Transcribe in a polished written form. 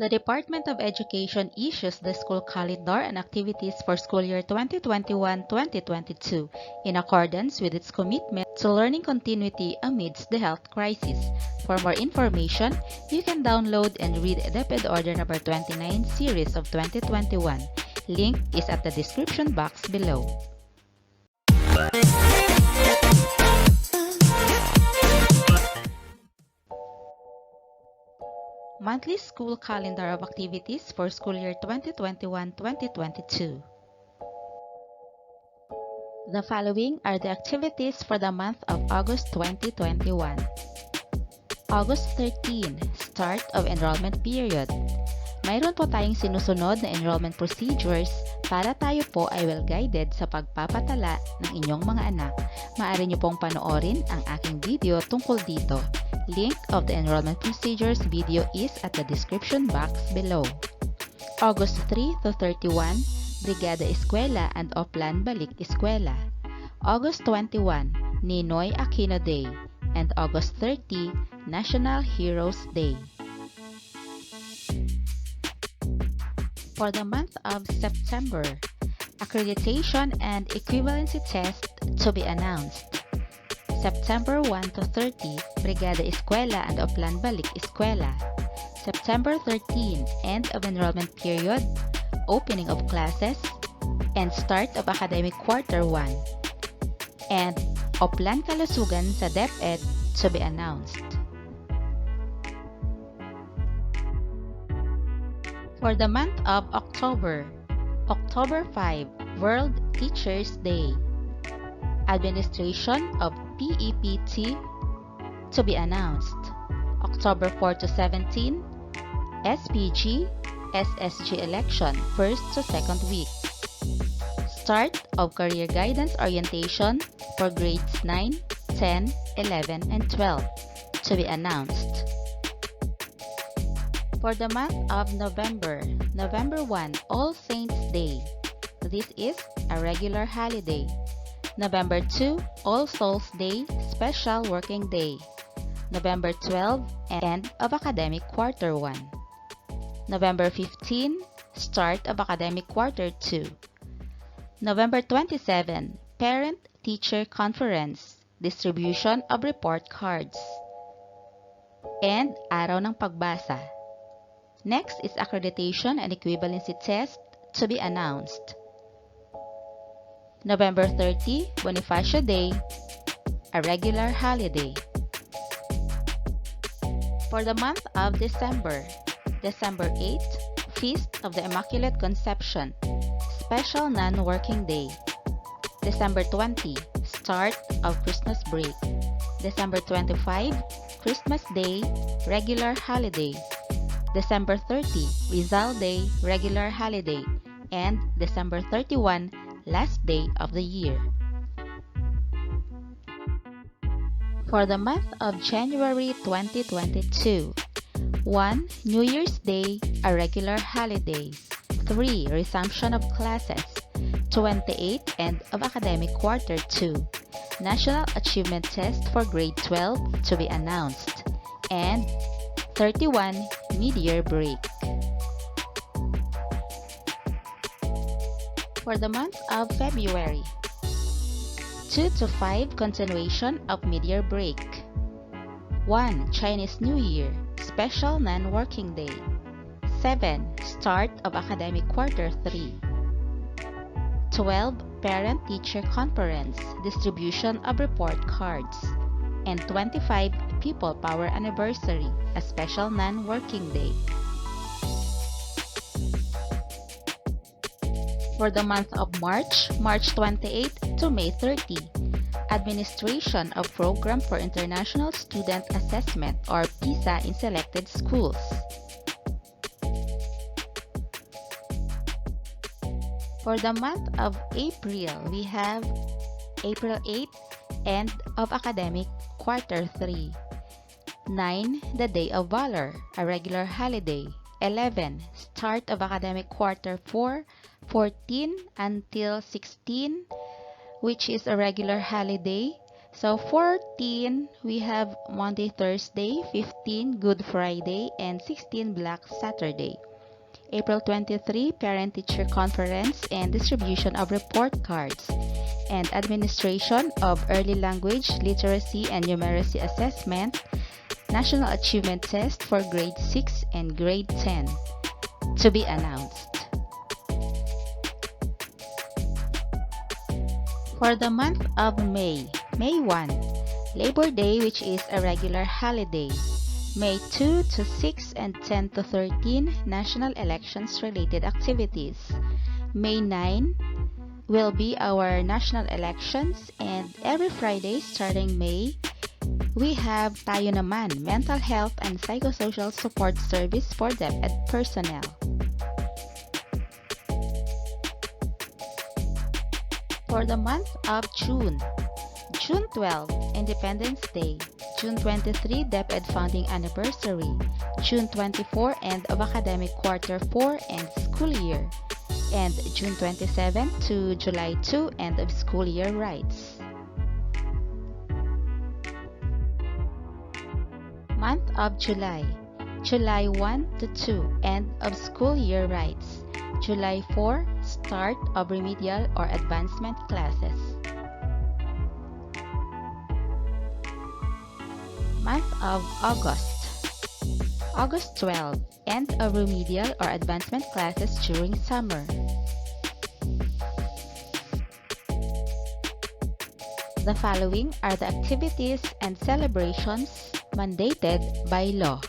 The Department of Education issues the school calendar and activities for school year 2021-2022 in accordance with its commitment to learning continuity amidst the health crisis. For more information, you can download and read DepEd Order Number 29 Series of 2021. Link is at the description box below. Monthly school calendar of activities for school year 2021-2022. The following are the activities for the month of August 2021. August 13, start of enrollment period. Mayroon po tayong sinusunod na enrollment procedures para tayo po ay well-guided sa pagpapatala ng inyong mga anak. Maaari niyo pong panoorin ang aking video tungkol dito. Link of the enrollment procedures video is at the description box below. August 3 to 31, Brigada Eskwela and Oplan Balik Eskwela. August 21, Ninoy Aquino Day. And August 30, National Heroes Day. For the month of September, accreditation and equivalency test to be announced. September 1 to 30, Brigada Eskwela and Oplan Balik Eskwela. September 13, end of enrollment period, opening of classes, and start of academic quarter 1. And Oplan Kalusugan sa DepEd to be announced. For the month of October, October 5, World Teachers Day. Administration of PEPT to be announced. October 4 to 17, SPG, SSG election, 1st to 2nd week. Start of career guidance orientation for grades 9, 10, 11, and 12 to be announced. For the month of November, November 1, All Saints Day. This is a regular holiday. November 2, All Souls Day, Special Working Day. November 12, end of academic quarter 1. November 15, start of academic quarter 2. November 27, Parent-Teacher Conference, distribution of report cards. And Araw ng Pagbasa. Next is accreditation and equivalency test to be announced. November 30, Bonifacio Day, a regular holiday. For the month of December, December 8, Feast of the Immaculate Conception, special non-working day. December 20, start of Christmas break. December 25, Christmas Day, regular holiday. December 30, Rizal Day, regular holiday. And December 31, last day of the year. For the month of January 2022, 1. New Year's Day, a regular holiday. 3. Resumption of classes. 28, end of academic quarter 2. National Achievement Test for grade 12 to be announced. And 31, mid-year break. For the month of February, 2 to 5, continuation of mid-year break. 1. Chinese New Year, special non-working day. 7. Start of academic quarter 3. 12. Parent-Teacher Conference, distribution of report cards. And 25. People Power Anniversary, a special non-working day. For the month of March, March 28 to May 30, administration of Program for International Student Assessment or PISA in selected schools. For the month of April, we have April 8, end of academic quarter 3. 9. The Day of Valor, a regular holiday. 11. Start of academic quarter 4. 14 until 16, which is a regular holiday. So 14, we have Monday, Thursday, 15, Good Friday, and 16, Black Saturday. April 23, Parent-Teacher Conference and distribution of report cards, and administration of Early Language, Literacy, and Numeracy Assessment, National Achievement Test for Grade 6 and Grade 10, to be announced. For the month of May, May 1, Labor Day, which is a regular holiday. May 2 to 6 and 10 to 13, national elections related activities. May 9 will be our national elections, and every Friday starting May, we have Tayo Naman, mental health and psychosocial support service for DepEd personnel. For the month of June, June 12, Independence Day. June 23, DepEd founding anniversary. June 24, end of academic quarter 4 and school year. And June 27 to July 2, end of school year rights. Month of July, July 1 to 2, end of school year rights. July 4, start of remedial or advancement classes. Month of August, August 12, end of remedial or advancement classes during summer. The following are the activities and celebrations mandated by law.